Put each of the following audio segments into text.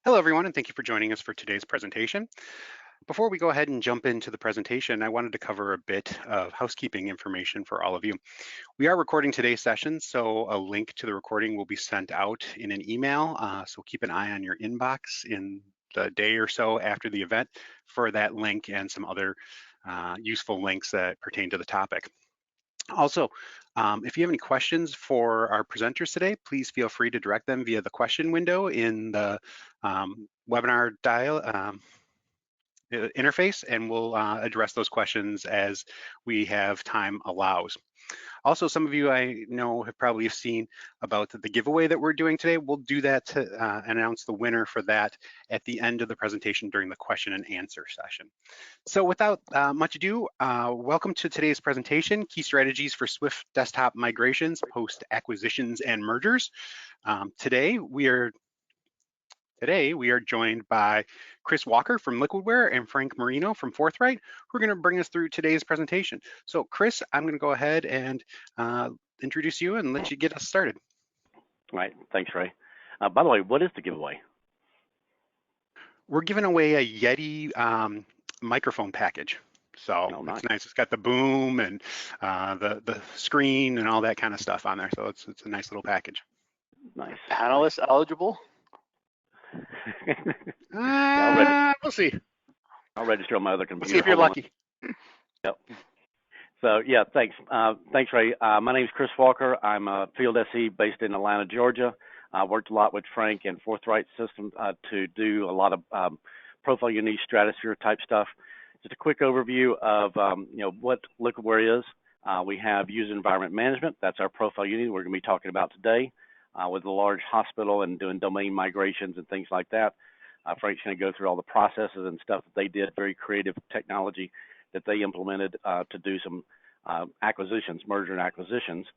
Hello, everyone, and thank you for joining us for today's presentation. Before we go ahead and jump into the presentation, I wanted to cover a bit of housekeeping information for all of you. We are recording today's session, so a link to the recording will be sent out in an email. So keep an eye on your inbox in the day or so after the event for that link and some other useful links that pertain to the topic. Also, if you have any questions for our presenters today, please feel free to direct them via the question window in the webinar interface, and we'll address those questions as we have time allows. Also, some of you I know have probably seen about the giveaway that we're doing today. We'll do that to announce the winner for that at the end of the presentation during the question and answer session. So without much ado, welcome to today's presentation, Key Strategies for Swift Desktop Migrations, Post Acquisitions and Mergers. Today we are joined by Chris Walker from Liquidware and Frank Merino from Forthright, who are going to bring us through today's presentation. So Chris, I'm going to go ahead and introduce you and let you get us started. All right, thanks, Ray. By the way, what is the giveaway? We're giving away a Yeti microphone package. So It's nice. It's got the boom and the screen and all that kind of stuff on there. So it's a nice little package. Nice. Panelists eligible? We'll see. I'll register on my other computer. We'll see if you're lucky. Yep. So yeah, thanks. Thanks, Ray. My name is Chris Walker. I'm a field SE based in Atlanta, Georgia. I worked a lot with Frank and Forthright Systems to do a lot of ProfileUnity Stratosphere type stuff. Just a quick overview of what Liquidware is. We have user environment management. That's our ProfileUnity we're going to be talking about today with a large hospital and doing domain migrations and things like that. Frank's going to go through all the processes and stuff that they did, very creative technology that they implemented to do some acquisitions, merger and acquisitions.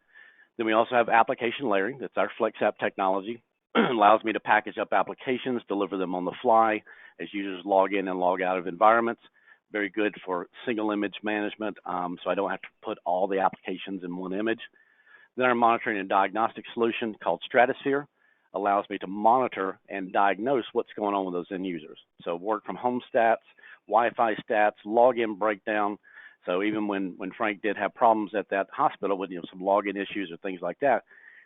Then we also have application layering. That's our FlexApp technology. Allows me to package up applications, deliver them on the fly as users log in and log out of environments. Very good for single image management, so I don't have to put all the applications in one image. Then our monitoring and diagnostic solution called Stratosphere allows me to monitor and diagnose what's going on with those end users. So work from home stats, Wi-Fi stats, login breakdown. So even when Frank did have problems at that hospital with some login issues or things like that,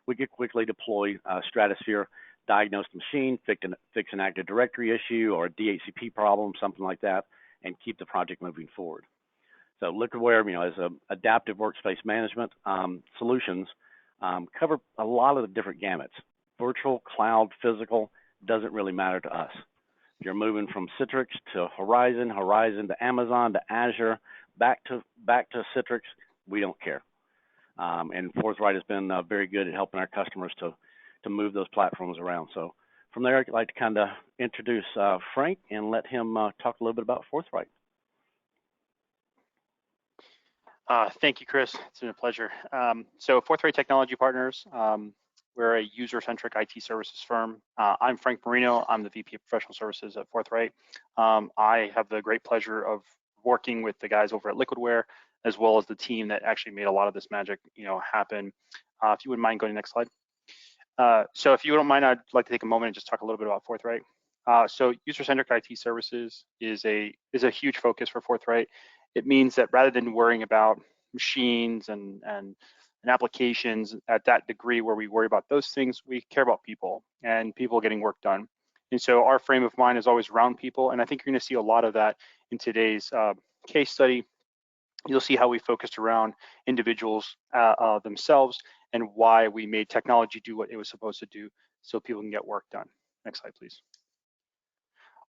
we could quickly deploy Stratosphere, diagnose the machine, fix an Active Directory issue or a DHCP problem, something like that, and keep the project moving forward. So Liquidware, as an adaptive workspace management solutions, cover a lot of the different gamuts. Virtual, cloud, physical, doesn't really matter to us. If you're moving from Citrix to Horizon, Horizon to Amazon to Azure, back to Citrix, we don't care. And Forthright has been very good at helping our customers to move those platforms around. So from there, I'd like to kind of introduce Frank and let him talk a little bit about Forthright. Thank you, Chris. It's been a pleasure. So Forthright Technology Partners, we're a user-centric IT services firm. I'm Frank Merino. I'm the VP of Professional Services at Forthright. I have the great pleasure of working with the guys over at Liquidware, as well as the team that actually made a lot of this magic, happen. If you wouldn't mind going to the next slide. So if you don't mind, I'd like to take a moment and just talk a little bit about Forthright. So user-centric IT services is a huge focus for Forthright. It means that rather than worrying about machines and applications at that degree where we worry about those things, we care about people and people getting work done. And so our frame of mind is always around people. And I think you're going to see a lot of that in today's case study. You'll see how we focused around individuals themselves and why we made technology do what it was supposed to do so people can get work done. Next slide, please.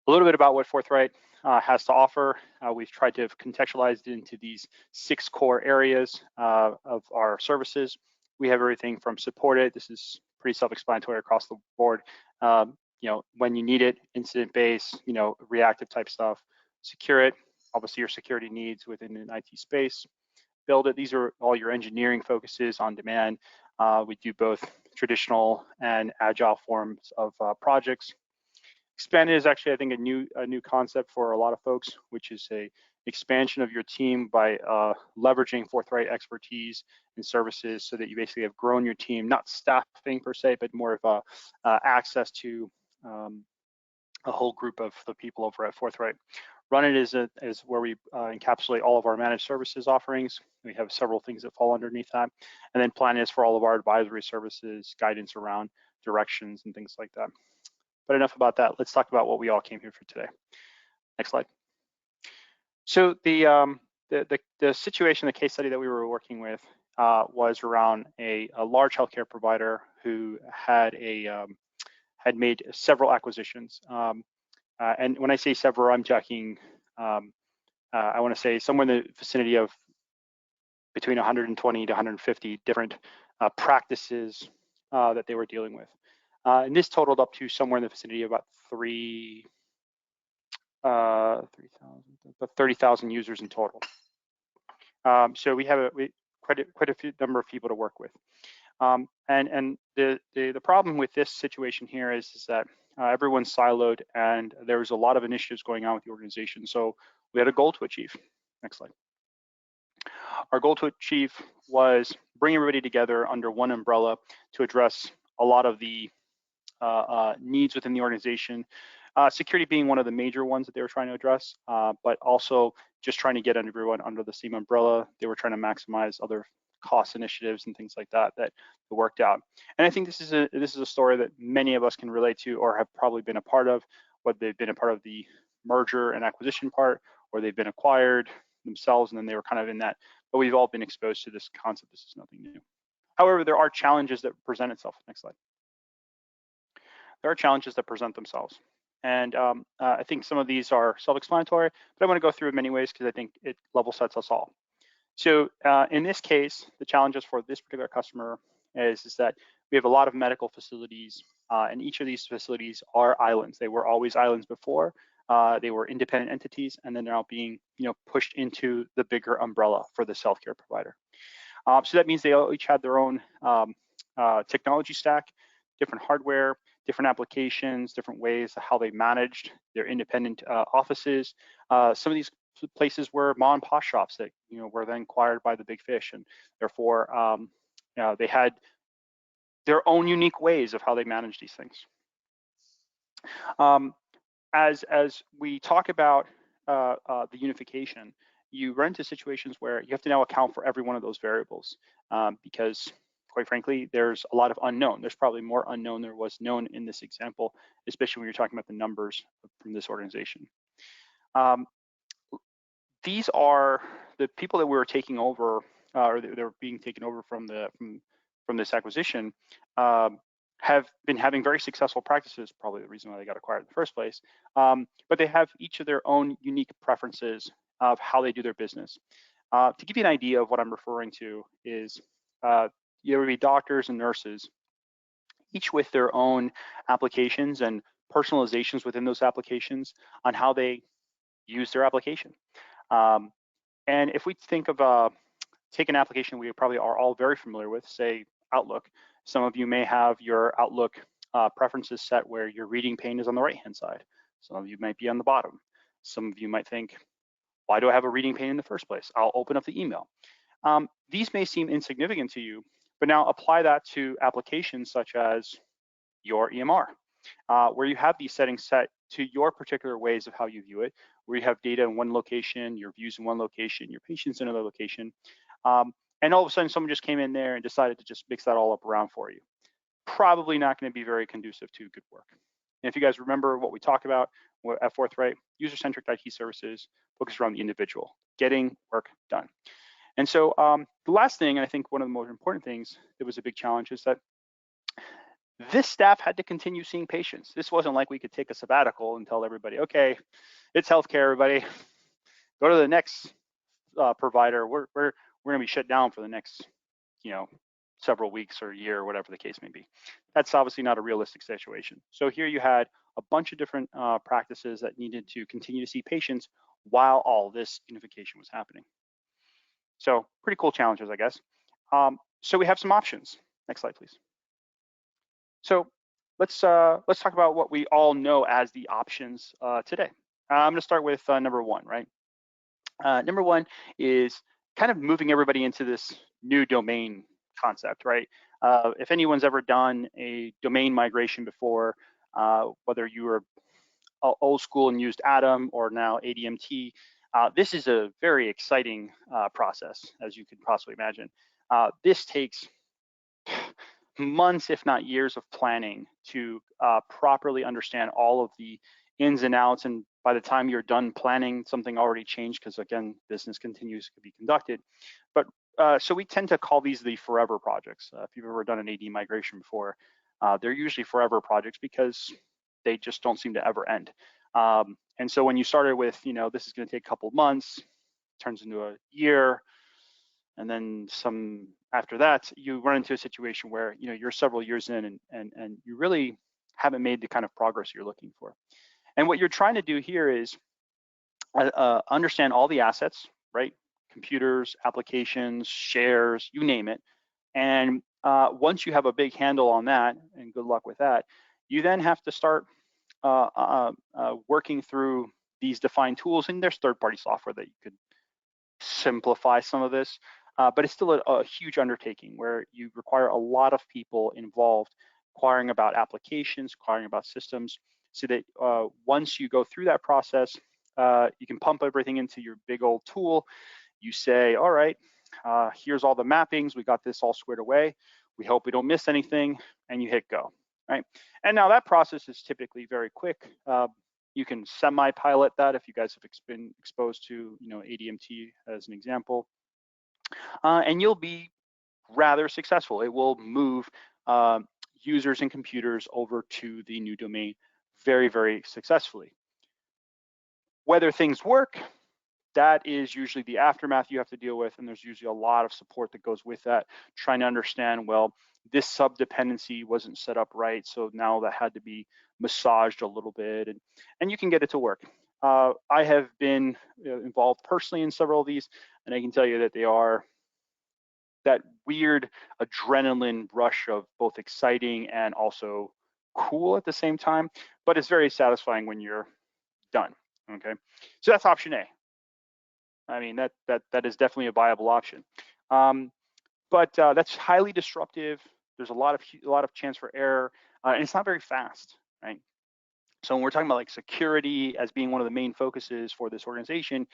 A little bit about what Forthright has to offer. We've tried to have contextualized it into these 6 core areas of our services. We have everything from support it. This is pretty self-explanatory across the board. When you need it, incident-based, reactive type stuff. Secure it, obviously your security needs within an IT space. Build it. These are all your engineering focuses on demand. We do both traditional and agile forms of projects. Expanded is actually, I think, a new concept for a lot of folks, which is a expansion of your team by leveraging Forthright expertise and services so that you basically have grown your team, not staffing per se, but more of access to a whole group of the people over at Forthright. Run it is where we encapsulate all of our managed services offerings. We have several things that fall underneath that. And then plan is for all of our advisory services, guidance around directions and things like that. But enough about that. Let's talk about what we all came here for today. Next slide. So the situation, the case study that we were working with was around a large healthcare provider who had made several acquisitions. And when I say several, I'm talking, I want to say somewhere in the vicinity of between 120 to 150 different practices that they were dealing with. And this totaled up to somewhere in the vicinity of about 30,000 users in total. So we have quite a few number of people to work with. And the problem with this situation here is that everyone's siloed and there was a lot of initiatives going on with the organization. So we had a goal to achieve. Next slide. Our goal to achieve was bring everybody together under one umbrella to address a lot of the needs within the organization. Security being one of the major ones that they were trying to address, but also just trying to get everyone under the same umbrella. They were trying to maximize other cost initiatives and things like that worked out. And I think this is a story that many of us can relate to or have probably been a part of, whether they've been a part of the merger and acquisition part, or they've been acquired themselves and then they were kind of in that, but we've all been exposed to this concept. This is nothing new. However, there are challenges that present itself. Next slide. There are challenges that present themselves. And I think some of these are self-explanatory, but I want to go through in many ways because I think it level sets us all. So in this case, the challenges for this particular customer is that we have a lot of medical facilities, and each of these facilities are islands. They were always islands before. They were independent entities, and then they're now being pushed into the bigger umbrella for the healthcare provider. So that means they each had their own technology stack, different hardware, different applications, different ways of how they managed their independent offices. Some of these places were mom and pop shops that were then acquired by the big fish, and therefore they had their own unique ways of how they manage these things. As we talk about the unification, you run into situations where you have to now account for every one of those variables because, quite frankly, there's a lot of unknown. There's probably more unknown than there was known in this example, especially when you're talking about the numbers from this organization. These are the people that we were taking over, or they're being taken over from this acquisition, have been having very successful practices, probably the reason why they got acquired in the first place. But they have each of their own unique preferences of how they do their business. To give you an idea of what I'm referring to is there would be doctors and nurses, each with their own applications and personalizations within those applications on how they use their application. And if we think of take an application we probably are all very familiar with, say Outlook. Some of you may have your Outlook preferences set where your reading pane is on the right-hand side. Some of you might be on the bottom. Some of you might think, why do I have a reading pane in the first place? I'll open up the email. These may seem insignificant to you, but now apply that to applications such as your EMR, where you have these settings set to your particular ways of how you view it, where you have data in one location, your views in one location, your patients in another location. And all of a sudden someone just came in there and decided to just mix that all up around for you. Probably not going to be very conducive to good work. And if you guys remember what we talked about at Forthright, user-centric IT services focused around the individual, getting work done. And so the last thing, and I think one of the most important things that was a big challenge, is that this staff had to continue seeing patients. This wasn't like we could take a sabbatical and tell everybody, okay, it's healthcare, everybody. Go to the next provider. We're going to be shut down for the next, several weeks or a year, or whatever the case may be. That's obviously not a realistic situation. So here you had a bunch of different practices that needed to continue to see patients while all this unification was happening. So pretty cool challenges, I guess. So we have some options. Next slide, please. So let's talk about what we all know as the options today. I'm going to start with number one, right? Number one is kind of moving everybody into this new domain concept, right? If anyone's ever done a domain migration before, whether you were old school and used Atom or now ADMT, this is a very exciting process, as you could possibly imagine. This takes months, if not years, of planning to properly understand all of the ins and outs. And by the time you're done planning, something already changed because, again, business continues to be conducted. But so we tend to call these the forever projects. If you've ever done an AD migration before, they're usually forever projects because they just don't seem to ever end. And so when you started with, this is going to take a couple of months, turns into a year, and then some after that, you run into a situation where you're several years in and you really haven't made the kind of progress you're looking for. And what you're trying to do here is understand all the assets, right? Computers, applications, shares, you name it. And once you have a big handle on that, and good luck with that, you then have to start working through these defined tools. And there's third-party software that you could simplify some of this, but it's still a huge undertaking where you require a lot of people involved, inquiring about applications, inquiring about systems, so that once you go through that process, you can pump everything into your big old tool. You say, all right, here's all the mappings. We got this all squared away. We hope we don't miss anything, and you hit go, right? And now that process is typically very quick. You can semi-pilot that if you guys have been exposed to, ADMT as an example, and you'll be rather successful. It will move users and computers over to the new domain very, very successfully. Whether things work, that is usually the aftermath you have to deal with, and there's usually a lot of support that goes with that, trying to understand, well, this sub-dependency wasn't set up right, so now that had to be massaged a little bit, and you can get it to work. I have been involved personally in several of these, and I can tell you that they are that weird adrenaline rush of both exciting and also cool at the same time, but it's very satisfying when you're done, okay? So that's option A. I mean, that is definitely a viable option, but that's highly disruptive. There's a lot of chance for error, and it's not very fast, right? So when we're talking about like security as being one of the main focuses for this organization,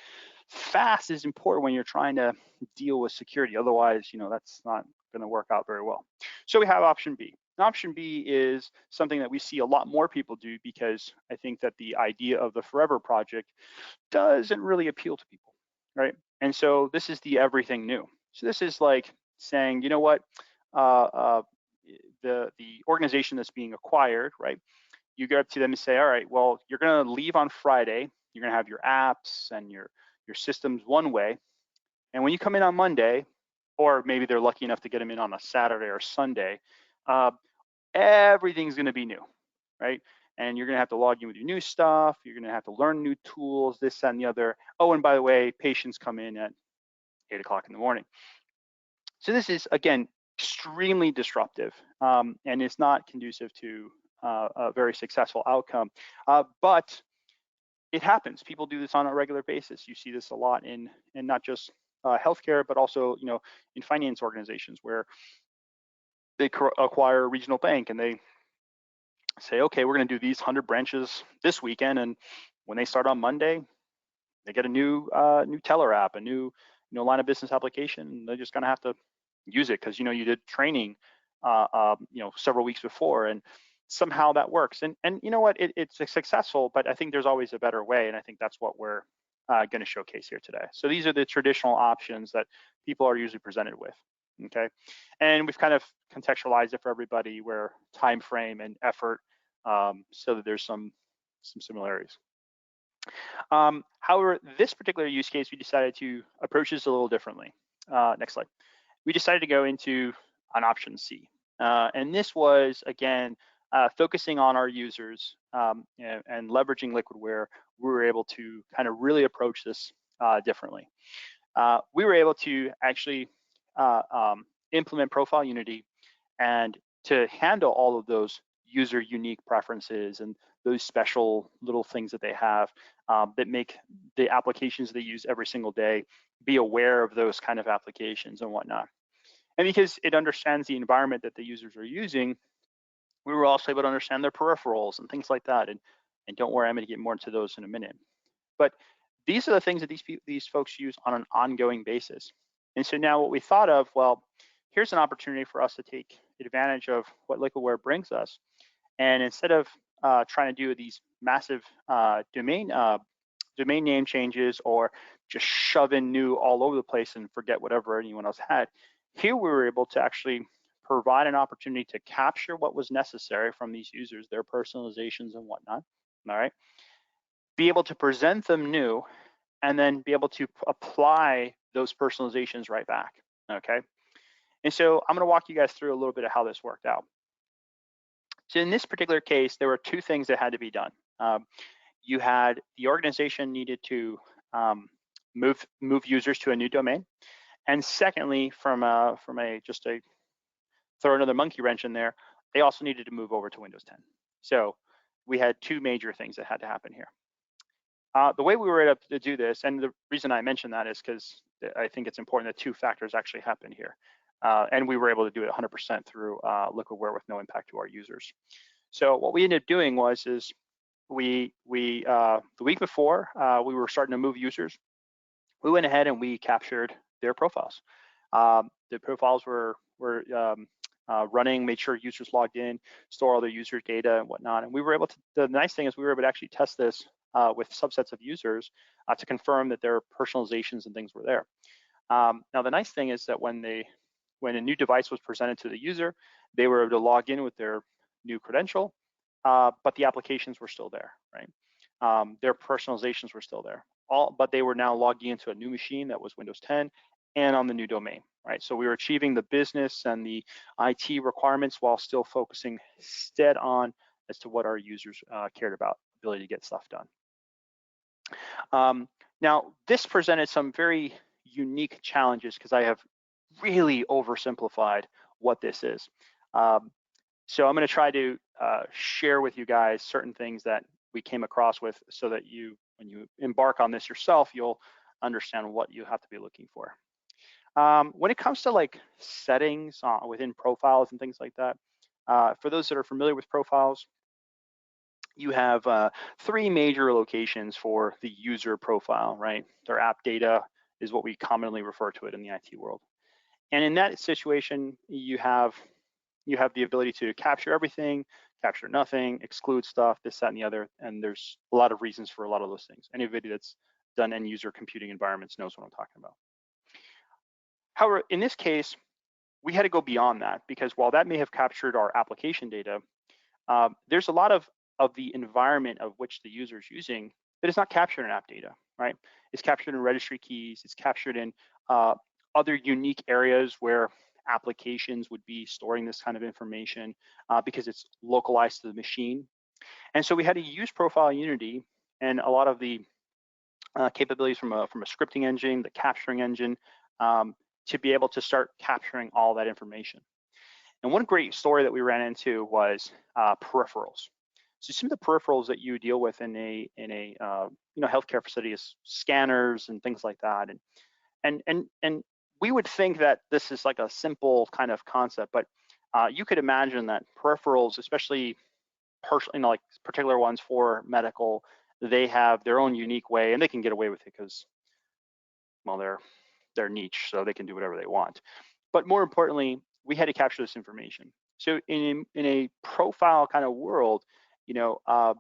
fast is important when you're trying to deal with security. Otherwise, that's not going to work out very well. So we have option B. Option B is something that we see a lot more people do because I think that the idea of the forever project doesn't really appeal to people, right? And so this is the everything new. So this is like saying, you know what, the organization that's being acquired, right? You go up to them and say, all right, well, you're going to leave on Friday. You're going to have your apps and your systems one way. And when you come in on Monday, or maybe they're lucky enough to get them in on a Saturday or Sunday, everything's going to be new, right? And you're going to have to log in with your new stuff. You're going to have to learn new tools, this, that, and the other. Oh, and by the way, patients come in at 8 o'clock in the morning. So this is, again, extremely disruptive, and it's not conducive to a very successful outcome. But it happens. People do this on a regular basis. You see this a lot in not just healthcare, but also in finance organizations where they acquire a regional bank and they say, okay, we're going to do these 100 branches this weekend, and when they start on Monday, they get a new teller app, a new line of business application, and they're just going to have to use it because you did training several weeks before, and somehow that works. And you know what, it's successful, but I think there's always a better way, and I think that's what we're going to showcase here today. So these are the traditional options that people are usually presented with, okay? And we've kind of contextualized it for everybody where time frame and effort, so that there's some similarities. However, this particular use case, we decided to approach this a little differently. Next slide. We decided to go into an option C. And this was, again, focusing on our users and leveraging Liquidware. We were able to kind of really approach this differently. We were able to actually implement ProfileUnity and to handle all of those user unique preferences and those special little things that they have that make the applications they use every single day be aware of those kind of applications and whatnot. And because it understands the environment that the users are using, we were also able to understand their peripherals and things like that. And And don't worry, I'm going to get more into those in a minute. But these are the things that these folks use on an ongoing basis. And so now what we thought of, well, here's an opportunity for us to take advantage of what Liquidware brings us. And instead of trying to do these massive domain name changes or just shove in new all over the place and forget whatever anyone else had, here we were able to actually provide an opportunity to capture what was necessary from these users, their personalizations and whatnot, all right? Be able to present them new, and then be able to apply those personalizations right back, okay? And so I'm gonna walk you guys through a little bit of how this worked out. So in this particular case, there were two things that had to be done. You had the organization needed to move users to a new domain, and secondly, from just a throw another monkey wrench in there, they also needed to move over to Windows 10. So we had two major things that had to happen here. The way we were able to do this, and the reason I mentioned that is because I think it's important that two factors actually happen here. And we were able to do it 100% through Liquidware with no impact to our users. So what we ended up doing was the week before we were starting to move users, we went ahead and we captured their profiles. The profiles were running, made sure users logged in, store all their user data and whatnot. And we were able to, the nice thing is we were able to actually test this with subsets of users to confirm that their personalizations and things were there. Now the nice thing is that when a new device was presented to the user, they were able to log in with their new credential, but the applications were still there, right? Their personalizations were still there, but they were now logging into a new machine that was Windows 10 and on the new domain, right? So we were achieving the business and the IT requirements while still focusing dead on as to what our users cared about, ability to get stuff done. Now, this presented some very unique challenges because I have really oversimplified what this is. So I'm going to try to share with you guys certain things that we came across with so that when you embark on this yourself, you'll understand what you have to be looking for. When it comes to like settings within profiles and things like that, for those that are familiar with profiles, you have three major locations for the user profile, right? Their app data is what we commonly refer to it in the IT world. And in that situation, you have the ability to capture everything, capture nothing, exclude stuff, this, that, and the other. And there's a lot of reasons for a lot of those things. Anybody that's done end user computing environments knows what I'm talking about. However, in this case, we had to go beyond that because while that may have captured our application data, there's a lot of the environment of which the user is using that is not captured in app data, right? It's captured in registry keys, it's captured in other unique areas where applications would be storing this kind of information because it's localized to the machine. And so we had to use ProfileUnity and a lot of the capabilities from a scripting engine, the capturing engine, to be able to start capturing all that information. And one great story that we ran into was peripherals. So some of the peripherals that you deal with in a healthcare facility is scanners and things like that. And we would think that this is like a simple kind of concept, but you could imagine that peripherals, especially like particular ones for medical, they have their own unique way, and they can get away with it because, well, they're niche, so they can do whatever they want. But more importantly, we had to capture this information. So in a profile kind of world, a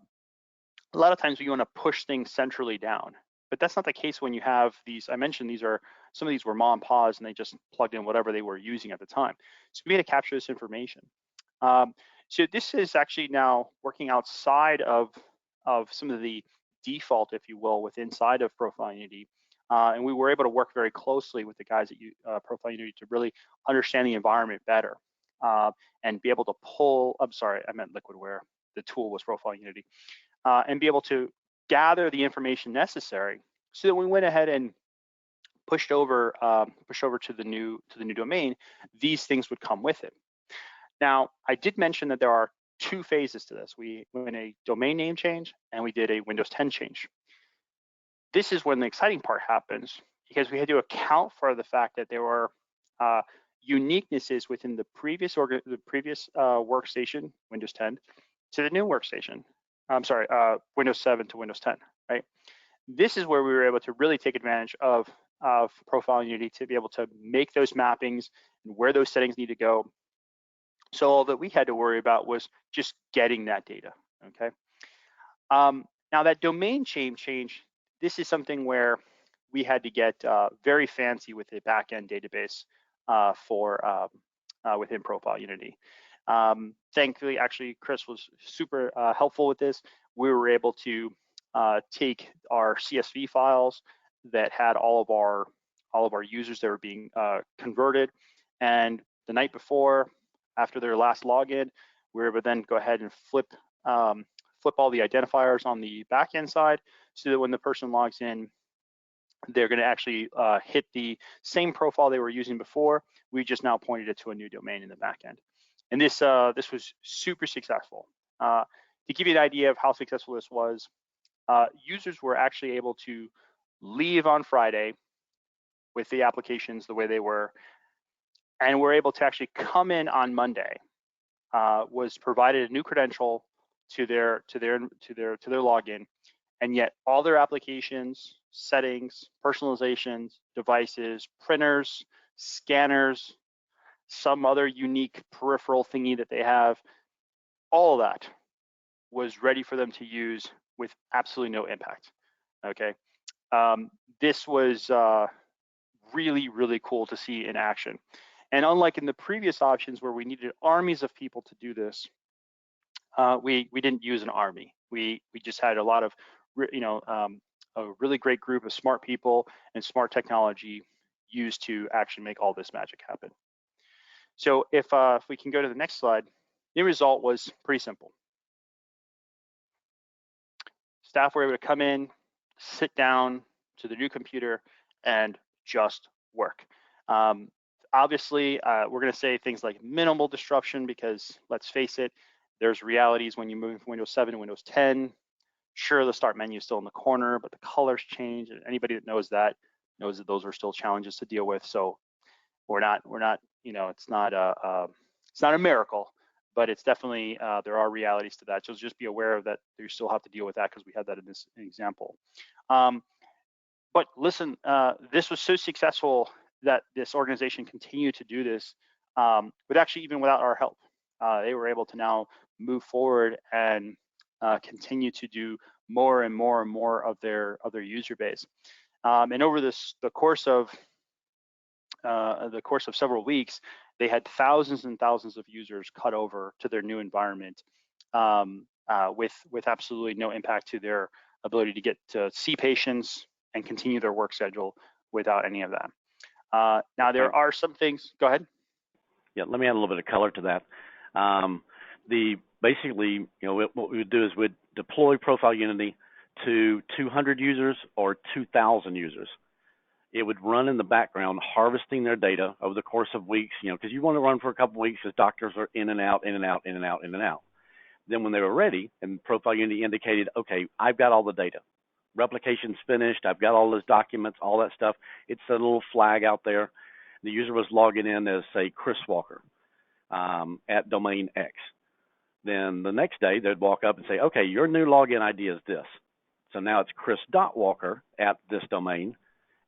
lot of times we want to push things centrally down, but that's not the case when you have these. I mentioned some of these were mom and pa's, and they just plugged in whatever they were using at the time. So we had to capture this information. So this is actually now working outside of some of the default, if you will, inside of ProfileUnity. And we were able to work very closely with the guys at ProfileUnity to really understand the environment better and be able to pull, I'm sorry, I meant Liquidware. The tool was ProfileUnity, and be able to gather the information necessary so that we went ahead and pushed over to the new domain, these things would come with it. Now, I did mention that there are two phases to this. We went a domain name change and we did a Windows 10 change. This is when the exciting part happens because we had to account for the fact that there were uniquenesses within the previous workstation, Windows 10, to the new workstation. Windows 7 to Windows 10, right? This is where we were able to really take advantage of ProfileUnity to be able to make those mappings and where those settings need to go. So all that we had to worry about was just getting that data, okay? Now that domain change, this is something where we had to get very fancy with the backend database within ProfileUnity. Thankfully, actually, Chris was super helpful with this. We were able to take our CSV files that had all of our users that were being converted, and the night before, after their last login, we were able to then go ahead and flip all the identifiers on the backend side, so that when the person logs in, they're going to actually hit the same profile they were using before. We just now pointed it to a new domain in the backend. And this was super successful. To give you an idea of how successful this was, users were actually able to leave on Friday with the applications the way they were, and were able to actually come in on Monday. Was provided a new credential to their login, and yet all their applications, settings, personalizations, devices, printers, scanners, some other unique peripheral thingy that they have, all of that was ready for them to use with absolutely no impact. Okay, this was really, really cool to see in action. And unlike in the previous options where we needed armies of people to do this, we didn't use an army. We just had a lot of, a really great group of smart people and smart technology used to actually make all this magic happen. So if we can go to the next slide, the result was pretty simple. Staff were able to come in, sit down to the new computer, and just work. Obviously, we're going to say things like minimal disruption because, let's face it, there's realities when you move from Windows 7 to Windows 10. Sure, the start menu is still in the corner, but the colors change. And anybody that knows that those are still challenges to deal with. So we're not, it's not a miracle, but it's definitely there are realities to that. So just be aware of that. You still have to deal with that because we had that in this example. But listen, this was so successful that this organization continued to do this, but actually even without our help. They were able to now move forward and continue to do more and more and more of their user base. And over the course of several weeks, they had thousands and thousands of users cut over to their new environment with absolutely no impact to their ability to get to see patients and continue their work schedule without any of that. Now there are some things. Go ahead. Yeah, let me add a little bit of color to that. Basically, what we would do is we'd deploy ProfileUnity to 200 users or 2,000 users. It would run in the background, harvesting their data over the course of weeks, because you want to run for a couple of weeks as doctors are in and out, in and out, in and out, in and out. Then when they were ready and ProfileUnity indicated, okay, I've got all the data. Replication's finished. I've got all those documents, all that stuff. It's a little flag out there. The user was logging in as, say, Chris Walker at domain X. Then the next day, they'd walk up and say, okay, your new login ID is this. So now it's Chris.Walker at this domain.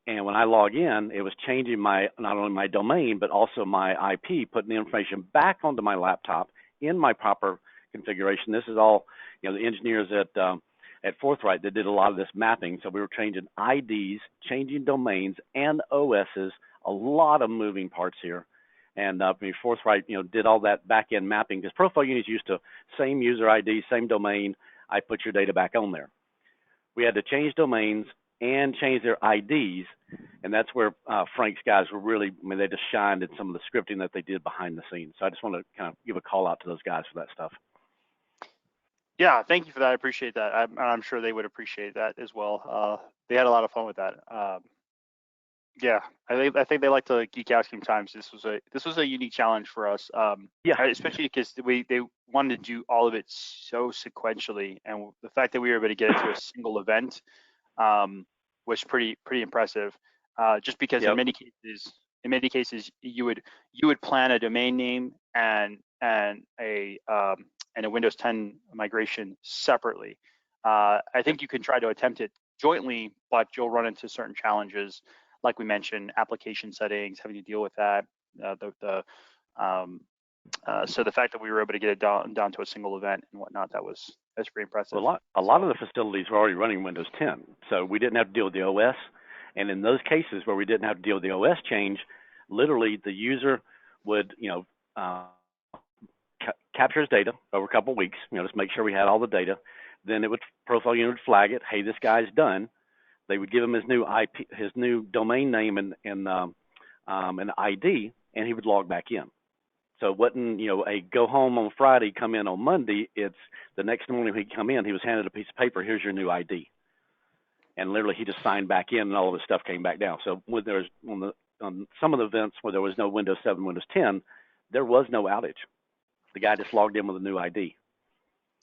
And when I log in, it was changing not only my domain, but also my IP, putting the information back onto my laptop in my proper configuration. This is all, the engineers at Forthright that did a lot of this mapping. So we were changing IDs, changing domains and OSs, a lot of moving parts here. And Forthright, did all that back-end mapping because ProfileUnity is used to same user ID, same domain. I put your data back on there. We had to change domains and change their IDs, and that's where Frank's guys were really, they just shined in some of the scripting that they did behind the scenes. So I just want to kind of give a call out to those guys for that stuff. Yeah, thank you for that. I appreciate that. I'm sure they would appreciate that as well. They had a lot of fun with that. Yeah, I think they like to geek out sometimes. This was a unique challenge for us. Yeah, especially because they wanted to do all of it so sequentially, and the fact that we were able to get it to a single event was pretty impressive. Just because in many cases you would plan a domain name and a and a Windows 10 migration separately. I think you can try to attempt it jointly, but you'll run into certain challenges, like we mentioned, application settings, having to deal with that. So the fact that we were able to get it down to a single event and whatnot, that's pretty impressive. Well, a lot of the facilities were already running Windows 10, so we didn't have to deal with the OS. And in those cases where we didn't have to deal with the OS change, literally the user would, capture his data over a couple of weeks, just make sure we had all the data. Then ProfileUnity would flag it. Hey, this guy's done. They would give him his new IP, his new domain name and an ID, and he would log back in. So it wasn't, a go home on Friday, come in on Monday. It's the next morning he'd come in, he was handed a piece of paper, here's your new ID. And literally he just signed back in and all of his stuff came back down. So when there's on some of the events where there was no Windows 7, Windows 10, there was no outage. The guy just logged in with a new ID.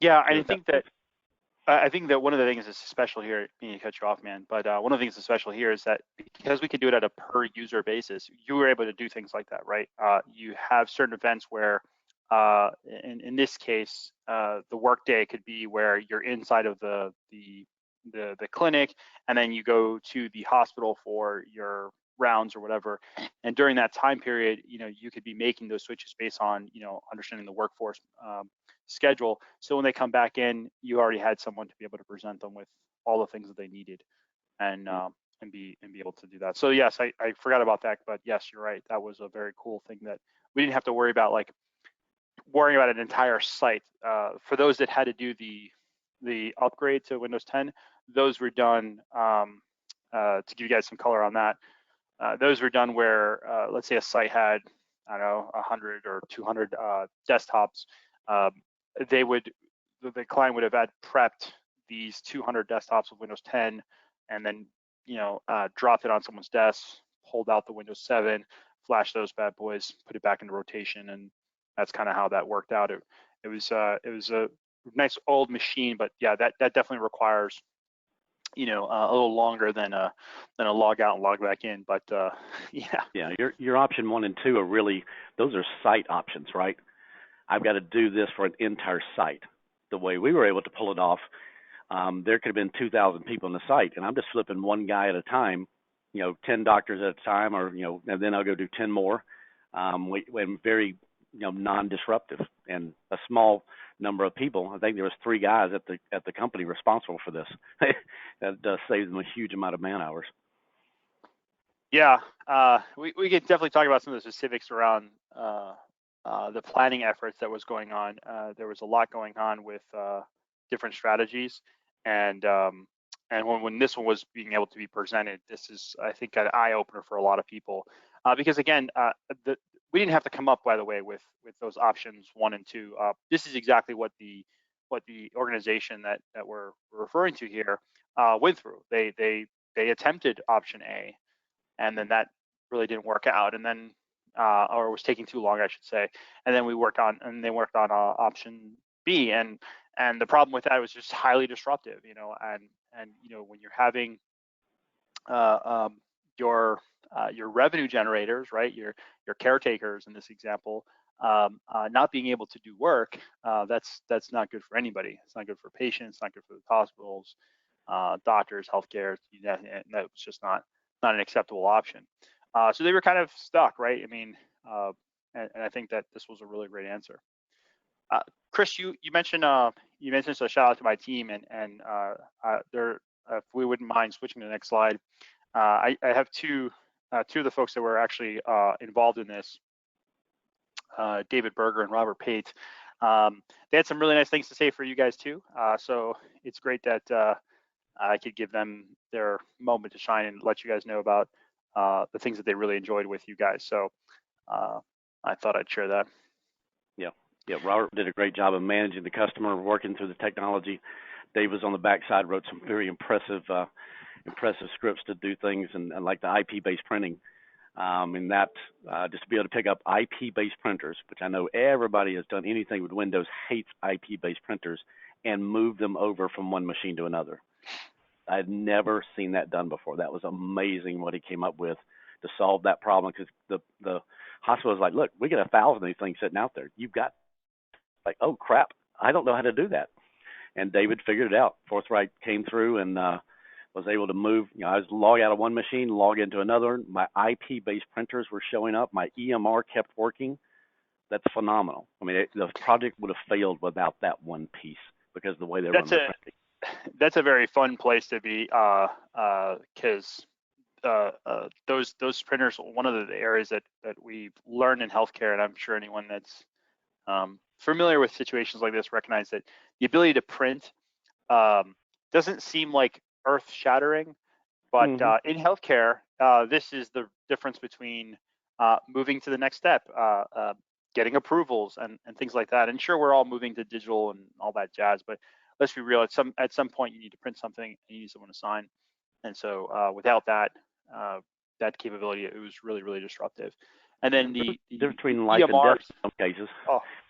Yeah, I think that one of the things that's special here, me to cut you off, man, but one of the things that's special here is that because we could do it at a per user basis, you were able to do things like that, right? You have certain events where, in this case, the workday could be where you're inside of the clinic, and then you go to the hospital for your rounds or whatever. And during that time period, you could be making those switches based on, understanding the workforce schedule. So when they come back in, you already had someone to be able to present them with all the things that they needed, and be able to do that. So yes, I forgot about that, but yes, you're right. That was a very cool thing that we didn't have to worry about, like worrying about an entire site. For those that had to do the upgrade to Windows 10, those were done. To give you guys some color on that, those were done where, let's say a site had, I don't know, 100 or 200 desktops. The client would have had prepped these 200 desktops with Windows 10, and then dropped it on someone's desk, pulled out the Windows 7, flashed those bad boys, put it back into rotation, and that's kind of how that worked out. It was a nice old machine, but yeah, that definitely requires a little longer than a log out and log back in. But yeah, your option 1 and 2 are really, those are site options, right? I've got to do this for an entire site. The way we were able to pull it off, there could have been 2,000 people on the site, and I'm just flipping one guy at a time, 10 doctors at a time, or and then I'll go do 10 more. When very non-disruptive, and a small number of people. I think there was 3 guys at the company responsible for this. That saves them a huge amount of man hours. Yeah, we could definitely talk about some of the specifics around the planning efforts that was going on. There was a lot going on with different strategies, and when this one was being able to be presented, this is, I think, an eye opener for a lot of people, because again, we didn't have to come up, by the way, with those options 1 and 2. This is exactly what the organization that we're referring to here went through. They attempted option A, and then that really didn't work out, and then or was taking too long, I should say. And then they worked on option B, and the problem with that was just highly disruptive, and when you're having your revenue generators, right, your caretakers in this example, not being able to do work, that's not good for anybody. It's not good for patients, not good for the hospitals, doctors, healthcare. That was just not an acceptable option. So they were kind of stuck, right? I mean, and I think that this was a really great answer. Chris, you mentioned so shout out to my team, and if we wouldn't mind switching to the next slide. I have two of the folks that were actually involved in this, David Berger and Robert Pate. They had some really nice things to say for you guys too. So it's great that I could give them their moment to shine and let you guys know about the things that they really enjoyed with you guys. So I thought I'd share that. Yeah, Robert did a great job of managing the customer, working through the technology. Dave was on the backside, wrote some very impressive scripts to do things, and like the IP-based printing, and that just to be able to pick up IP-based printers, which I know everybody has done anything with Windows hates IP-based printers, and move them over from one machine to another. I had never seen that done before. That was amazing what he came up with to solve that problem, because the hospital was like, look, we got 1,000 of these things sitting out there. You've got, like, oh crap, I don't know how to do that. And David figured it out. Forthright came through and was able to move. I was log out of one machine, log into another. My IP-based printers were showing up. My EMR kept working. That's phenomenal. I mean, the project would have failed without that one piece because of the way they run the printing. That's a very fun place to be, because those printers, one of the areas that we've learned in healthcare, and I'm sure anyone that's familiar with situations like this recognize that the ability to print doesn't seem like earth-shattering, but in healthcare, this is the difference between moving to the next step, getting approvals and things like that. And sure, we're all moving to digital and all that jazz, but let's be real, at some point you need to print something and you need someone to sign. And so without that that capability, it was really, really disruptive. And then the difference between life and death in some cases,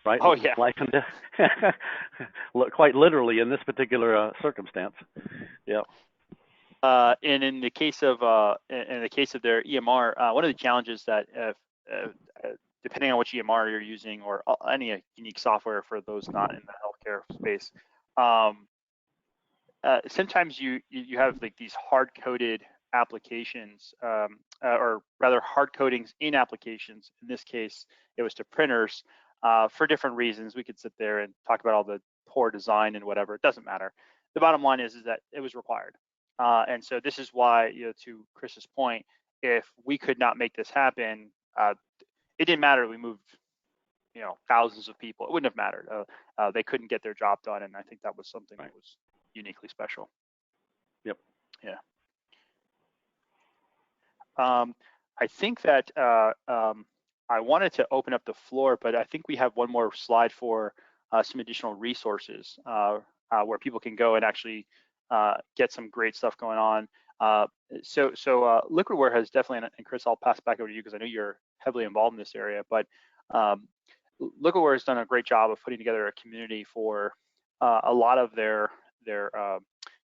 right? Oh yeah, life and death, quite literally in this particular circumstance. Yeah. And in the case of their EMR, one of the challenges that depending on which EMR you're using or any unique software for those not in the healthcare space, sometimes you have like these hard-coded applications, or rather hard codings in applications. In this case, it was to printers for different reasons. We could sit there and talk about all the poor design and whatever. It doesn't matter. The bottom line is that it was required. And so this is why, to Chris's point, if we could not make this happen, it didn't matter. We moved, thousands of people. It wouldn't have mattered. They couldn't get their job done, and I think that was something that was uniquely special. Yep. Yeah. I think that I wanted to open up the floor, but I think we have one more slide for some additional resources where people can go and actually get some great stuff going on. So Liquidware has definitely, and Chris, I'll pass back over to you because I know you're heavily involved in this area, but Liquidware has done a great job of putting together a community for a lot of their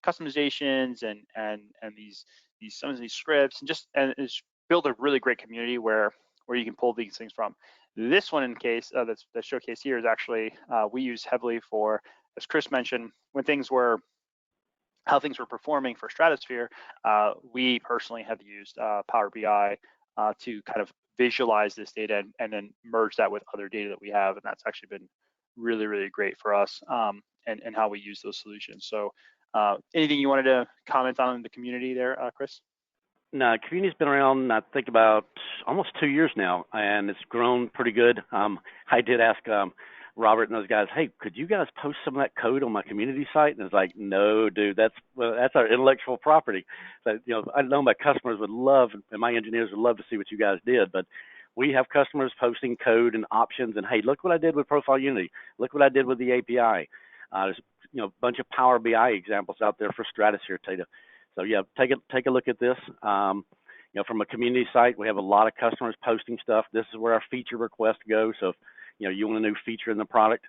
customizations and some of these scripts, and it's built a really great community where you can pull these things from. This one, in case that's showcased here, is actually we use heavily for, as Chris mentioned, how things were performing for Stratosphere. We personally have used Power BI to kind of visualize this data and then merge that with other data that we have, and that's actually been really, really great for us and how we use those solutions. So anything you wanted to comment on in the community there, Chris? No, community's been around, I think, about almost 2 years now, and it's grown pretty good. I did ask Robert and those guys, hey, could you guys post some of that code on my community site? And it's like, no, dude, that's our intellectual property. So, I know my customers would love, and my engineers would love to see what you guys did, but we have customers posting code and options, and hey, look what I did with ProfileUnity. Look what I did with the API. There's a bunch of Power BI examples out there for Stratosphere data. So yeah, take a look at this. From a community site, we have a lot of customers posting stuff. This is where our feature requests go. So if you want a new feature in the product,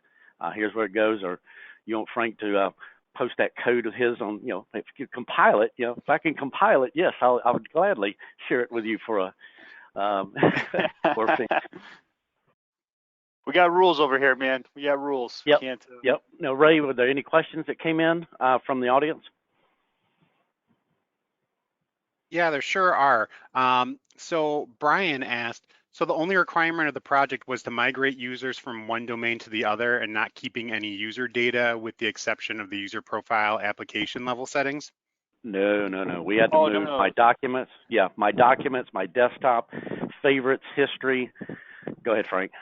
here's where it goes. Or you want Frank to post that code of his on, if you compile it, if I can compile it, yes, I would gladly share it with you for a for a fee. We got rules over here, man. We got rules. Yep. We can't, Yep. Now, Ray, were there any questions that came in from the audience? Yeah, there sure are. So Brian asked, so the only requirement of the project was to migrate users from one domain to the other and not keeping any user data with the exception of the user profile application level settings? No. We had to move my documents. Yeah, my documents, my desktop, favorites, history. Go ahead, Frank.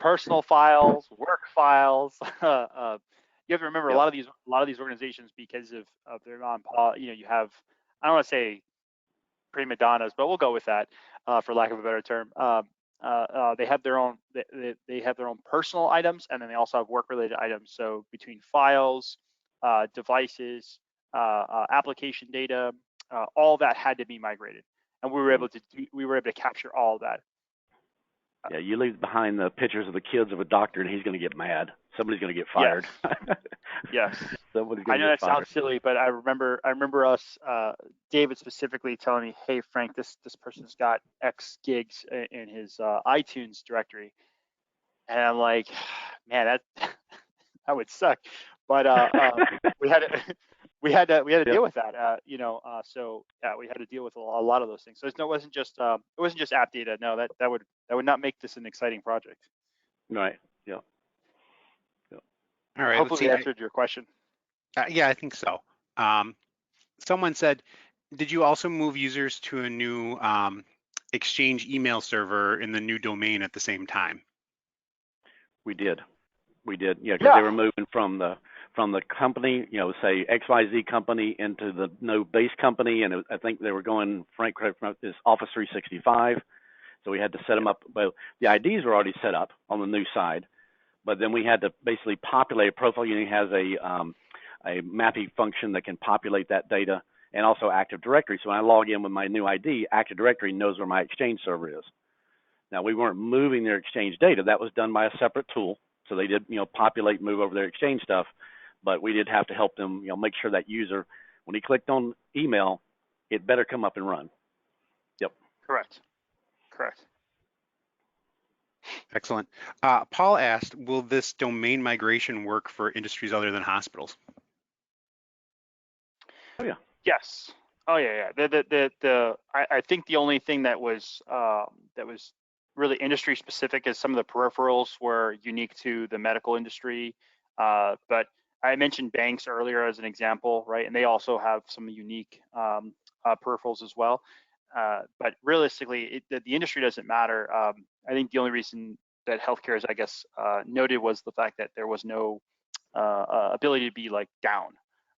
Personal files, work files. You have to remember, Yep. a lot of these organizations, because of their you have, I don't want to say prima donnas, but we'll go with that for lack of a better term. They have their own they have their own personal items, and then they also have work-related items. So between files, devices, application data, all that had to be migrated, and we were able to capture all of that. Yeah, you leave behind the pictures of the kids of a doctor, and he's going to get mad. Somebody's going to get fired. Yes. Somebody's going I know to get that fired. sounds silly, but I remember us, David specifically telling me, "Hey Frank, this person's got X gigs in his iTunes directory," and I'm like, "Man, that would suck. But we had to, we had to Yep. deal with that. So yeah, we had to deal with a lot of those things. So it wasn't just app data. No, that would not make this an exciting project. Right. Yeah. All right, let's Hopefully, see. we answered your question. Yeah, I think so. Someone said, did you also move users to a new Exchange email server in the new domain at the same time? We did. Yeah, because Yeah. they were moving from the company, say XYZ company into the no base company, and I think they were going, Frank, correct, from this Office 365. So we had to set them up. Well, the IDs were already set up on the new side, but then we had to basically populate. ProfileUnity has a mapping function that can populate that data, and also Active Directory. So when I log in with my new ID, Active Directory knows where my Exchange server is. Now, we weren't moving their Exchange data. That was done by a separate tool. So they did, populate, move over their Exchange stuff, but we did have to help them, make sure that user, when he clicked on email, it better come up and run. Yep. Correct. Excellent. Paul asked, will this domain migration work for industries other than hospitals? Oh yeah. Yes. Oh yeah. I think the only thing that was really industry specific is some of the peripherals were unique to the medical industry. But I mentioned banks earlier as an example, right? And they also have some unique peripherals as well. But realistically, the industry doesn't matter. I think the only reason that healthcare is, I guess, noted was the fact that there was no ability to be like down,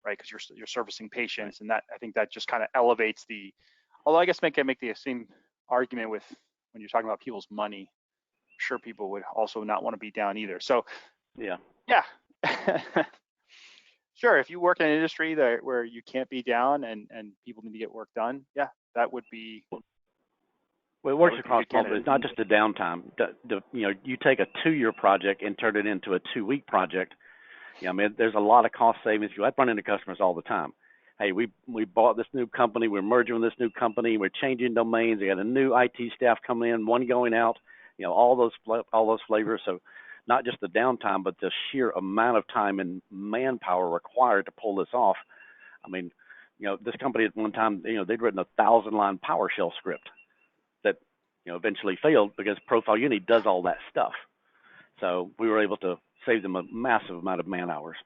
right? Because you're servicing patients, and that, I think that just kind of elevates the. Although I guess make the same argument with when you're talking about people's money. I'm sure people would also not want to be down either. So Yeah. Sure, if you work in an industry where you can't be down and people need to get work done, yeah, that would be. Well, it works across multiple. It's not just the downtime. You take a 2-year project and turn it into a 2-week project. I mean, there's a lot of cost savings. I run into customers all the time. Hey, we bought this new company. We're merging with this new company. We're changing domains. We got a new IT staff coming in, one going out. All those flavors. So, not just the downtime, but the sheer amount of time and manpower required to pull this off. I mean, this company at one time, they'd written a 1,000-line PowerShell script that, eventually failed because ProfileUnity does all that stuff. So we were able to save them a massive amount of man hours.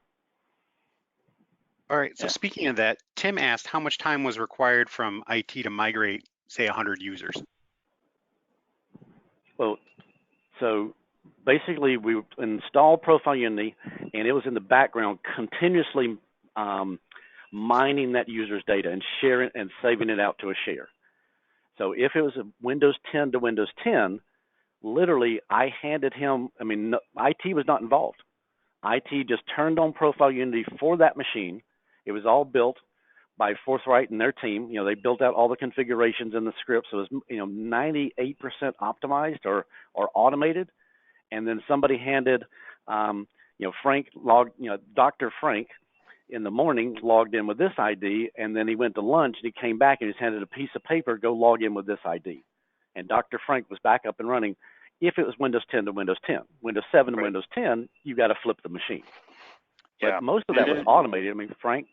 All right, so speaking of that, Tim asked how much time was required from IT to migrate, say, 100 users? Well, so basically we installed ProfileUnity, and it was in the background continuously mining that user's data and sharing and saving it out to a share. So if it was a Windows 10 to Windows 10, literally I handed him, IT was not involved. IT just turned on ProfileUnity for that machine. It was all built by Forthright and their team. They built out all the configurations in the scripts. So it was 98% optimized or automated. And then somebody handed Frank logged, Dr. Frank in the morning logged in with this ID, and then he went to lunch and he came back and he was handed a piece of paper, go log in with this ID. And Dr. Frank was back up and running. If it was Windows 10 to Windows 10, Windows 7 to Windows 10, you got to flip the machine. Yeah. But most of that was automated. Frank.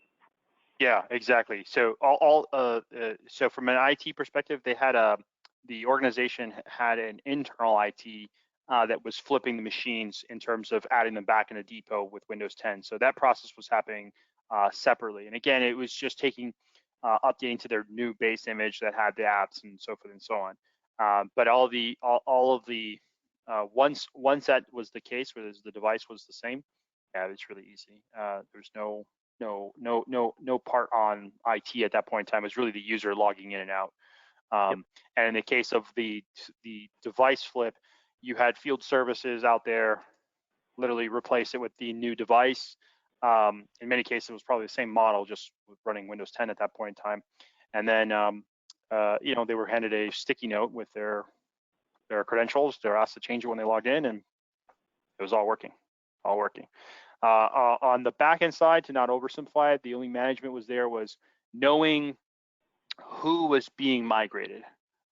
Yeah, exactly. So so from an IT perspective, they had the organization had an internal IT that was flipping the machines in terms of adding them back in a depot with Windows 10. So that process was happening separately. And again, it was just updating to their new base image that had the apps and so forth and so on. But all of the once that was the case, where the device was the same, yeah, it's really easy. There's no part on IT at that point in time. It was really the user logging in and out. And in the case of the device flip, you had field services out there literally replace it with the new device. In many cases, it was probably the same model, just running Windows 10 at that point in time. And then they were handed a sticky note with their credentials. They're asked to change it when they logged in, and it was all working. On the backend side, to not oversimplify it, the only management was knowing who was being migrated,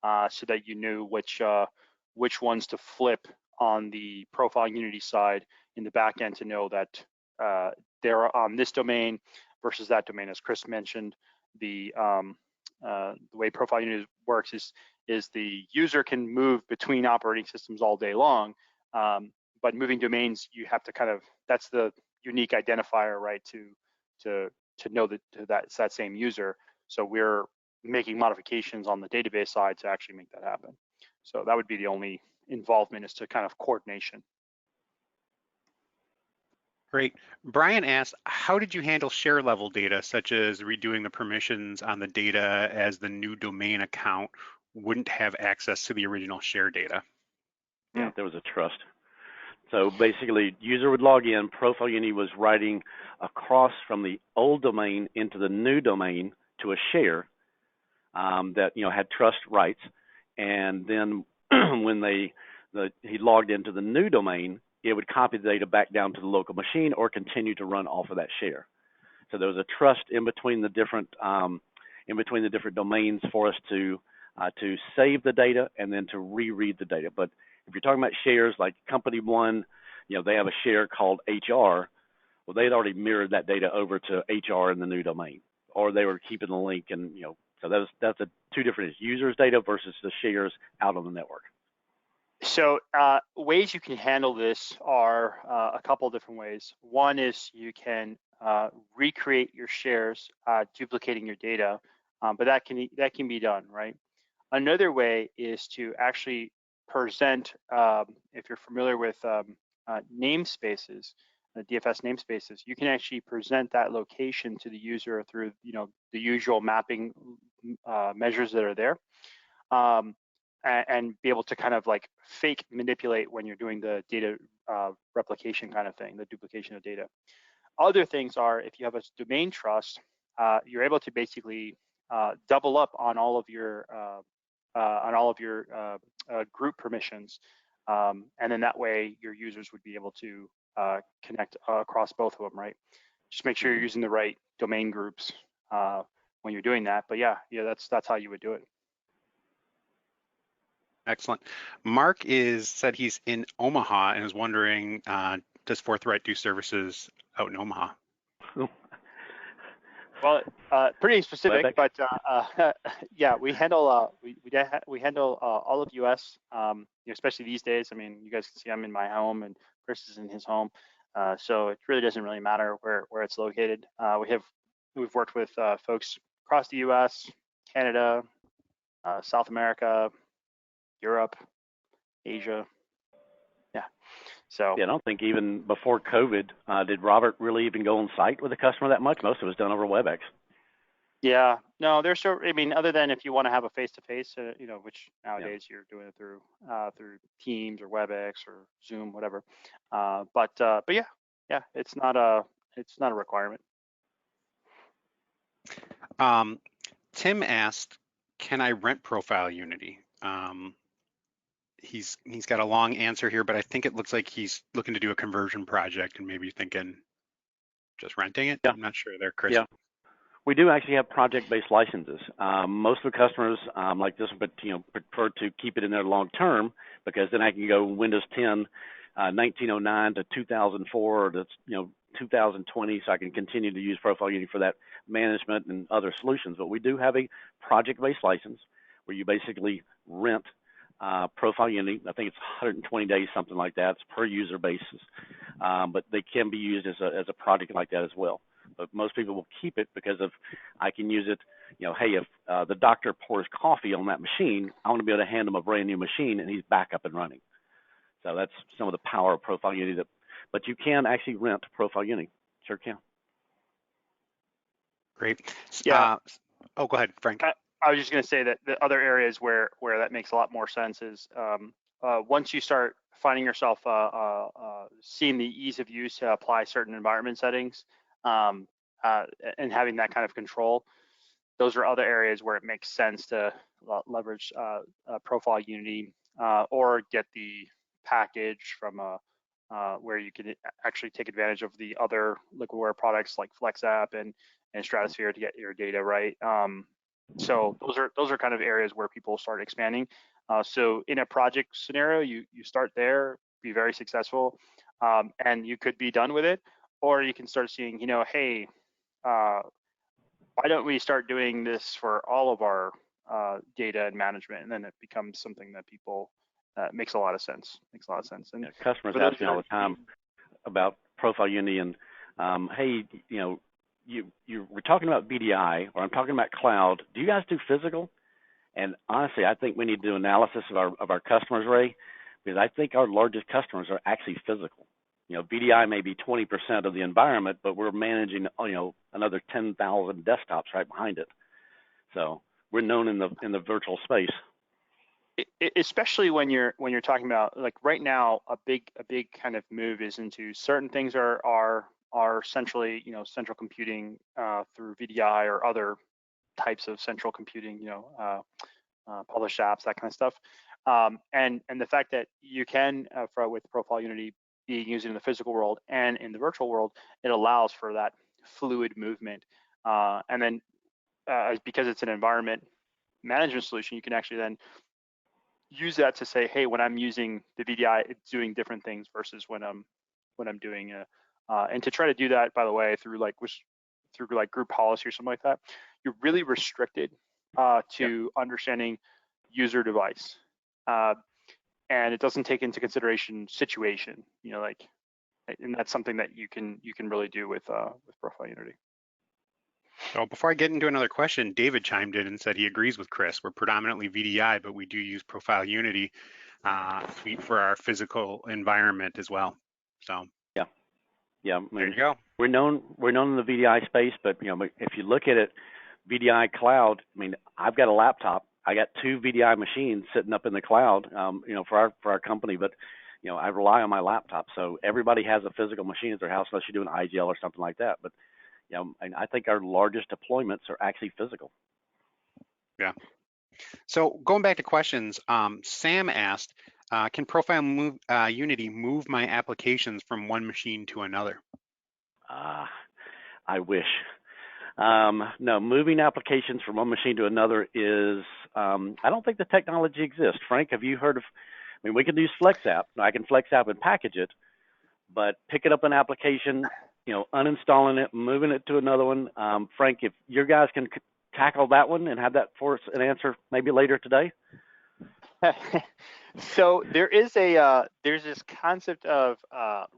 so that you knew which ones to flip on the ProfileUnity side in the backend to know that they're on this domain versus that domain. As Chris mentioned, the way ProfileUnity works is the user can move between operating systems all day long, but moving domains, you have to kind of, that's the unique identifier, right, to know that that's that same user. So we're making modifications on the database side to actually make that happen. So that would be the only involvement, is to kind of coordination. Great. Brian asked, how did you handle share level data, such as redoing the permissions on the data as the new domain account wouldn't have access to the original share data? Yeah, there was a trust. So basically, user would log in, ProfileUnity was writing across from the old domain into the new domain to a share that had trust rights, and then when he logged into the new domain, it would copy the data back down to the local machine or continue to run off of that share. So there was a trust in between the different domains for us to save the data and then to reread the data. But if you're talking about shares like company one, they have a share called HR. Well, they had already mirrored that data over to HR in the new domain, or they were keeping the link, and so that's two different users' data versus the shares out on the network. So ways you can handle this are a couple different ways. One is you can recreate your shares, duplicating your data, but that can be done, right? Another way is to actually present, if you're familiar with namespaces, DFS namespaces, you can actually present that location to the user through the usual mapping measures that are there. And be able to kind of like fake manipulate when you're doing the data replication kind of thing, the duplication of data. Other things are, if you have a domain trust, you're able to basically double up on all of your group permissions, and then that way your users would be able to connect across both of them, right? Just make sure you're using the right domain groups when you're doing that. But yeah, that's how you would do it. Excellent. Mark said he's in Omaha and is wondering, does Forthright do services out in Omaha? Well, pretty specific, but yeah, we handle we handle all of US, especially these days. I mean, you guys can see I'm in my home and Chris is in his home, so it really doesn't really matter where it's located. We've worked with folks across the US, Canada, South America, Europe, Asia. Yeah. So yeah, I don't think even before COVID did Robert really even go on site with a customer that much. Most of it was done over WebEx. Yeah, no, there's I mean, other than if you want to have a face-to-face, which nowadays you're doing it through Teams or WebEx or Zoom, whatever. But yeah, it's not a requirement. Tim asked, can I rent ProfileUnity? He's got a long answer here, but I think it looks like he's looking to do a conversion project and maybe thinking just renting it. Yeah. I'm not sure there, Chris. Yeah. We do actually have project-based licenses. Most of the customers like this, but prefer to keep it in there long term, because then I can go Windows 10, 1909 to 2004, or to 2020, so I can continue to use ProfileUnity for that management and other solutions. But we do have a project-based license where you basically rent ProfileUnity. I think it's 120 days, something like that. It's per user basis, but they can be used as a project like that as well. But most people will keep it because I can use it. Hey, if the doctor pours coffee on that machine, I want to be able to hand him a brand new machine and he's back up and running. So that's some of the power of ProfileUnity. But you can actually rent ProfileUnity. Sure can. Great. Yeah. Oh, go ahead, Frank. I was just going to say that the other areas where that makes a lot more sense is once you start finding yourself seeing the ease of use to apply certain environment settings and having that kind of control, those are other areas where it makes sense to leverage ProfileUnity or get the package from where you can actually take advantage of the other Liquidware products like FlexApp and Stratosphere to get your data right. So those are kind of areas where people start expanding. So in a project scenario, you start there, be very successful, and you could be done with it. or you can start seeing, hey, why don't we start doing this for all of our data and management? And then it becomes something that people makes a lot of sense. And yeah, customers for those ask me all the time about ProfileUnity and hey, we're talking about VDI or I'm talking about cloud. Do you guys do physical? And honestly, I think we need to do analysis of our customers, Ray, because I think our largest customers are actually physical. VDI may be 20% of the environment, but we're managing, another 10,000 desktops right behind it. So we're known in the virtual space. Especially when you're talking about, like, right now, a big kind of move is into certain things are centrally, central computing through VDI or other types of central computing, published apps, that kind of stuff. And the fact that you can, with ProfileUnity being used in the physical world and in the virtual world, it allows for that fluid movement. And then because it's an environment management solution, you can actually then use that to say, hey, when I'm using the VDI, it's doing different things versus when I'm doing and to try to do that, by the way, through group policy or something like that, you're really restricted to understanding user device, and it doesn't take into consideration situation. And that's something that you can really do with ProfileUnity. So before I get into another question, David chimed in and said he agrees with Chris. We're predominantly VDI, but we do use ProfileUnity suite for our physical environment as well. So yeah, there you go. We're known in the VDI space, but if you look at it, VDI cloud. I've got a laptop. I got 2 VDI machines sitting up in the cloud, for our company, but I rely on my laptop. So everybody has a physical machine at their house unless you're doing IGL or something like that. But and I think our largest deployments are actually physical. Yeah. So going back to questions, Sam asked, can ProfileUnity move my applications from one machine to another? I wish. No, moving applications from one machine to another is, I don't think the technology exists. Frank, have you heard of, we can use FlexApp. I can FlexApp and package it, but picking up an application, uninstalling it, moving it to another one. Frank, if your guys can tackle that one and have that for us an answer maybe later today. So there's this concept of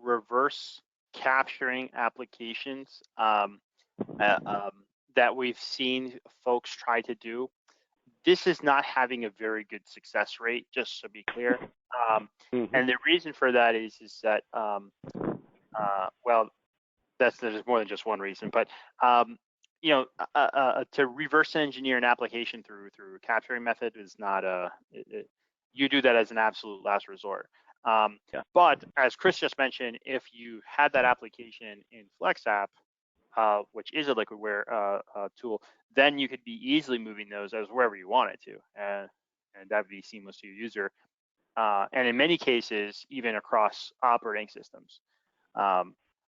reverse capturing applications that we've seen folks try to do. This is not having a very good success rate, just to be clear. And the reason for that is that well, there's more than just one reason, but to reverse engineer an application through a capturing method is not you do that as an absolute last resort. But as Chris just mentioned, if you had that application in FlexApp, which is a Liquidware tool, then you could be easily moving those as wherever you wanted to, and that would be seamless to your user. And in many cases, even across operating systems.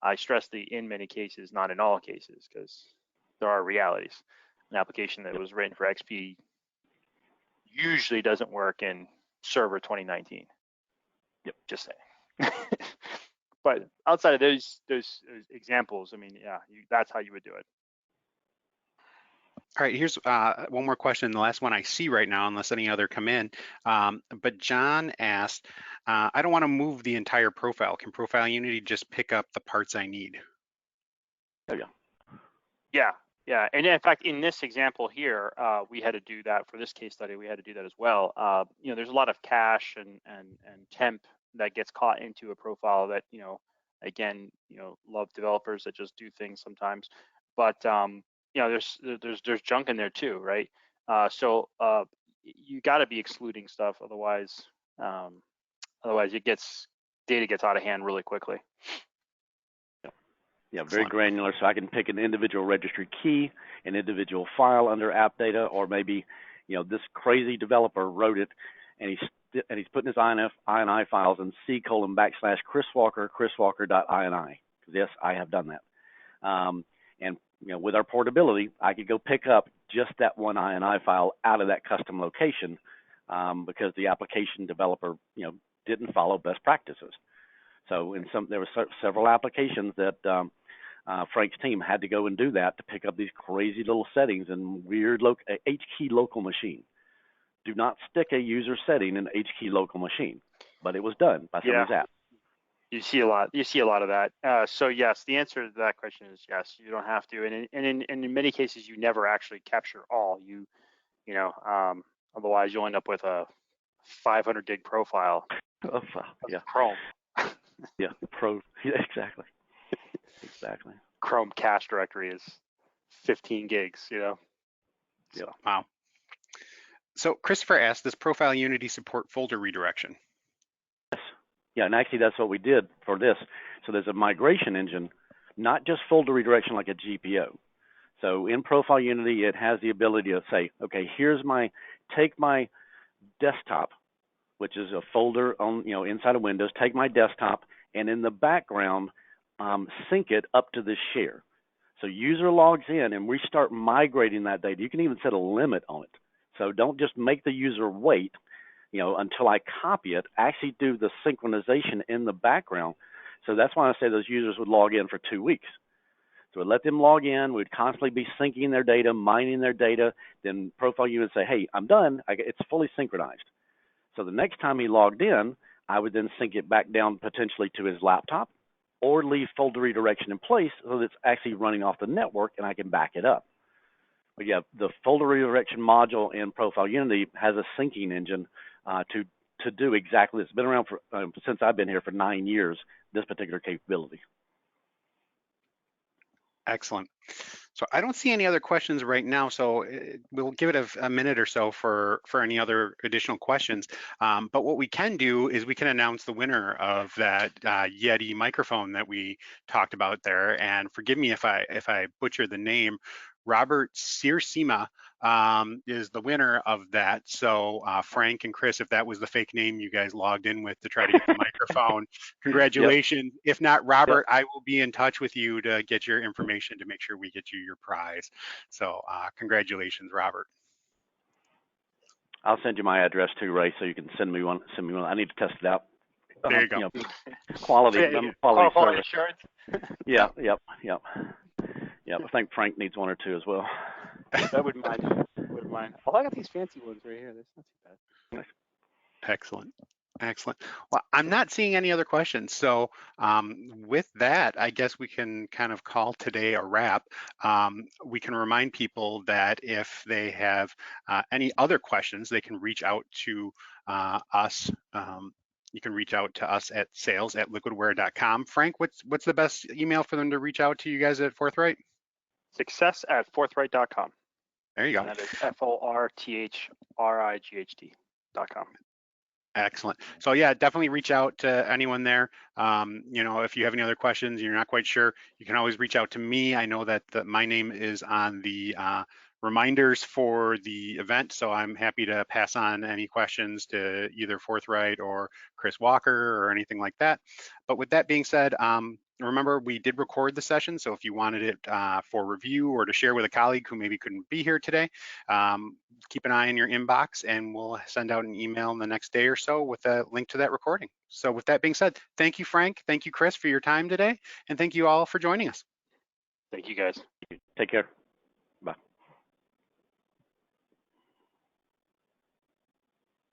I stress the in many cases, not in all cases, because there are realities. An application that was written for XP usually doesn't work in Server 2019. Yep, just saying. But outside of those examples, that's how you would do it. All right, here's one more question, the last one I see right now, unless any other come in. But John asked, I don't want to move the entire profile. Can ProfileUnity just pick up the parts I need? There you go. Yeah. And in fact, in this example here, we had to do that for this case study. We had to do that as well. There's a lot of cache and temp that gets caught into a profile that, again, love developers that just do things sometimes. But there's junk in there too, right? So you got to be excluding stuff, otherwise data gets out of hand really quickly. Yeah, very granular. So I can pick an individual registry key, an individual file under app data, or maybe this crazy developer wrote it, and he's putting his INI files in c://chriswalker.ini. Yes, I have done that. And with our portability, I could go pick up just that one INI file out of that custom location because the application developer, didn't follow best practices. So there were several applications that Frank's team had to go and do that to pick up these crazy little settings in weird H-key local machine. Do not stick a user setting in H-key local machine, but it was done by somebody's app. You see a lot. You see a lot of that. So yes, the answer to that question is yes. You don't have to, and in many cases, you never actually capture all. Otherwise you'll end up with a 500 gig profile. Of Chrome. Yeah, exactly. Exactly. Chrome cache directory is 15 gigs. Yeah. So. Wow. So Christopher asked, does ProfileUnity support folder redirection? Yes. Yeah, and actually that's what we did for this. So there's a migration engine, not just folder redirection like a GPO. So in ProfileUnity, it has the ability to say, okay, take my desktop, which is a folder on, inside of Windows, take my desktop, and in the background, sync it up to this share. So user logs in and we start migrating that data. You can even set a limit on it. So don't just make the user wait, until I copy it. Actually do the synchronization in the background. So that's why I say those users would log in for 2 weeks. So we'd let them log in. We'd constantly be syncing their data, mining their data. Then ProfileUnity would say, hey, I'm done. It's fully synchronized. So the next time he logged in, I would then sync it back down potentially to his laptop or leave folder redirection in place so that it's actually running off the network and I can back it up. But yeah, the folder redirection module in ProfileUnity has a syncing engine to do exactly this. It's been around since I've been here for 9 years, this particular capability. Excellent. So I don't see any other questions right now, so we'll give it a minute or so for any other additional questions. But what we can do is we can announce the winner of that Yeti microphone that we talked about there. And forgive me if I butcher the name. Robert Siersima is the winner of that. So Frank and Chris, if that was the fake name you guys logged in with to try to get the microphone, congratulations. Yep. If not, Robert, yep. I will be in touch with you to get your information to make sure we get you your prize. So congratulations, Robert. I'll send you my address too, Ray, so you can send me one. I need to test it out. There you go. Quality assurance. Yeah. I think Frank needs one or two as well. I wouldn't mind. Oh, I got these fancy ones right here. That's not too bad. Excellent. Excellent. Well, I'm not seeing any other questions. So with that, I guess we can kind of call today a wrap. We can remind people that if they have any other questions, they can reach out to us. You can reach out to us at sales@liquidware.com. Frank, what's the best email for them to reach out to you guys at Forthright? Success@forthright.com. There you go. And that is FORTHRIGHT.com. Excellent. So yeah, definitely reach out to anyone there. If you have any other questions, you're not quite sure, you can always reach out to me. I know that my name is on the reminders for the event, so I'm happy to pass on any questions to either Forthright or Chris Walker or anything like that. But with that being said, remember, we did record the session, so if you wanted it for review or to share with a colleague who maybe couldn't be here today, keep an eye in your inbox and we'll send out an email in the next day or so with a link to that recording. So with that being said, thank you, Frank. Thank you, Chris, for your time today. And thank you all for joining us. Thank you, guys. Take care.